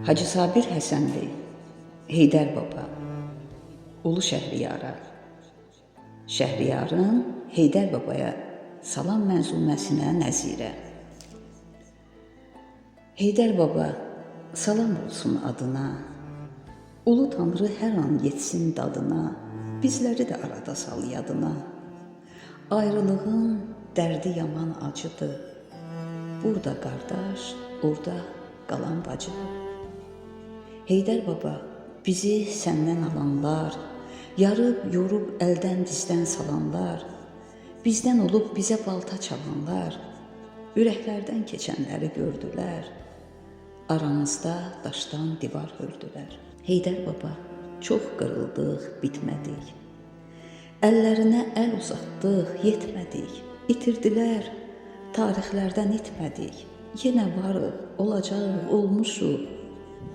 Hacı Sabir Həsənli, Heydər Baba, Ulu Şəhriyara. Şəhriyarın Heydər Babaya salam mənzuməsinə nəzirə. Heydər Baba, salam olsun adına, Ulu Tanrı hər an yetsin dadına, bizləri də arada sal yadına. Ayrılığın dərdi yaman acıdır, burada qardaş, orada qalan bacı. Heydər Baba, bizi səndən alanlar, yarıb, yorub, əldən dizdən salanlar, bizdən olub bizə balta çalanlar, ürəklərdən keçənləri gördülər, aramızda daşdan divar hördülər. Heydər Baba, çox qırıldıq, bitmədik, əllərinə əl uzatdıq, yetmədik, itirdilər, tarixlərdən itmədik, yenə varıq, olacaq, olmuşuq,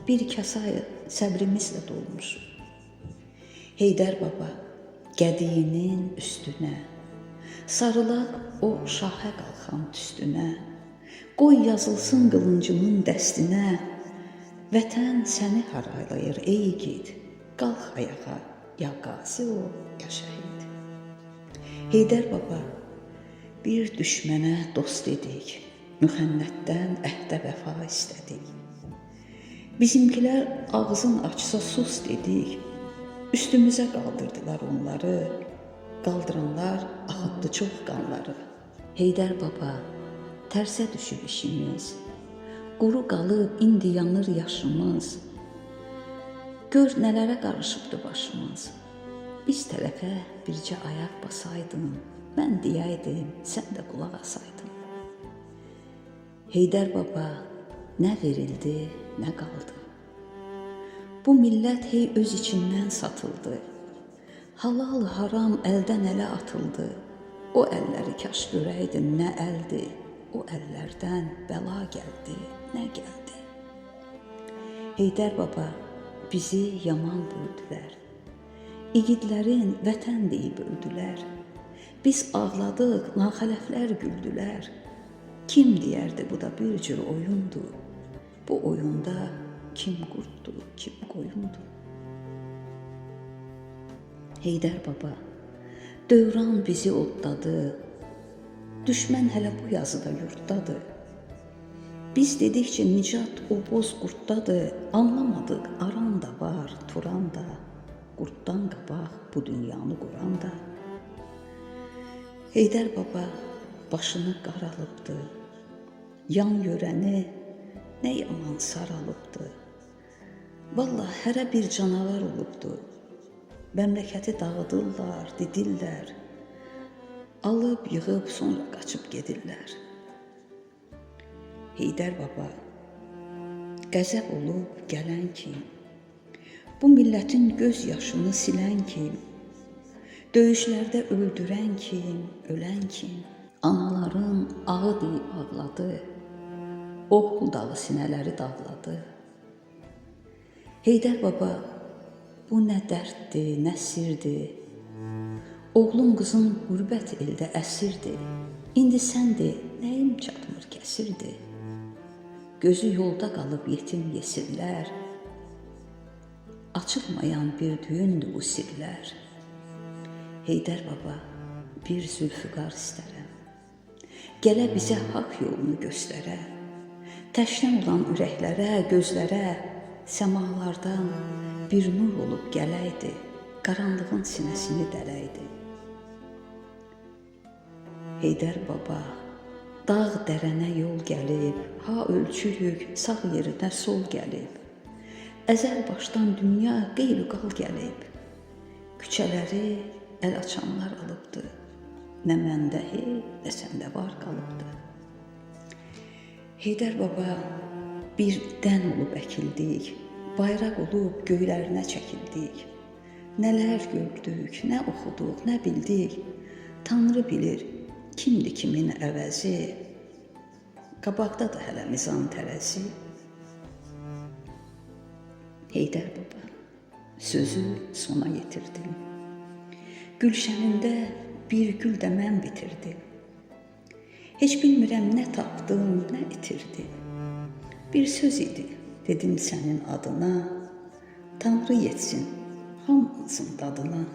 bir kasayı səbrimizlə dolmuşuq. Heydər Baba, qədiyinin üstünə, sarılaq o şahə qalxan tüstünə, qoy yazılsın qılıncımın dəstinə, vətən səni haraylayır ey igid, qalx ayağa, ya qazi ol, ya şəhid. Heydər Baba, bir düşmənə dost edik, müxənnətdən əhdə vəfa istədik. Bizimkilər ağzın açsa sus dedik, üstümüzə qaldırdılar onları, qaldıranlar axıtdı çox qanları. Heydər Baba, tərsə düşüb işimiz, quru qalıb indi yanır yaşımız, gör nələrə qarışıbdı başımız. Biz tərəfə bircə ayaq basaydın, mən deyəydim, sən də qulaq asaydın. Heydər Baba, nə verildi, nə qaldı. Bu millət hey öz içindən satıldı. Halal, haram əldən ələ atıldı. O əlləri kaş görəydin, nə əldi. O əllərdən bəla gəldi, nə gəldi. Heydər Baba, bizi yaman böldülər. İgidlərin vətən deyib öldülər. Biz ağladıq, naxələflər güldülər. Kim deyərdi bu da bir cür oyundu? Bu oyunda kim qurtdu, kim qoyundu? Heydər Baba, dövran bizi oddadı, düşmən hələ bu yazıda yurtdadır. Biz dedikcə nicat o boz qurtdadır, anlamadıq aran da var, turan da, qurtdan qabaq bu dünyanı quran da. Heydər Baba, başını qaralıbdı, yan yörəni nə yaman saralıbdı. Vallahi hərə bir canavar olubdu. Məmləkəti dağıdırlar, didirlər. Alıb, yığıb, sonra qaçıb gedirlər. Heydər Baba, qəzəb olub gələn kim? Bu millətin göz yaşını silən kim? Döyüşlərdə öldürən kim, ölən kim? Anaların ağı deyib ağladı, oğul dağı sinələri dağladı. Heydər Baba, bu nə dərddir, nə sirdir. Oğlum qızım qürbət eldə əsirdir. İndi səndir, nəyim çatmır kəsirdir. Gözü yolda qalıb yetim yesirlər. Açılmayan bir düyündür bu sirlər. Heydər Baba, bir zülfüqar istərəm. Gələ bizə haqq yolunu göstərə. Təşnə olan ürəklərə, gözlərə, səmalardan bir nur olub gələydi, qaranlığın sinəsini dələydi. Heydər Baba, dağ dərənə yol gəlib, ha ölçülük, sağ yerinə sol gəlib. Əzəl başdan dünya qeyri-qal gəlib. Küçələri əl açanlar alıbdı. Nə məndə hey, nə səndə var qalıbdı. Heydər Baba, bir dən olub əkildik, bayraq olub göylərinə çəkildik. Nələr gördük, nə oxuduq, nə bildik. Tanrı bilir, kimdir kimin əvəzi. Qabaqda da hələ mizan tərəzi. Heydər Baba, sözü sona yetirdim. Gülşənində bir gül də mən bitirdim. Heç bilmirəm nə tapdım, nə itirdim. Bir söz idi, Dedim sənin adına, Tanrı yetsin hamımızın dadına.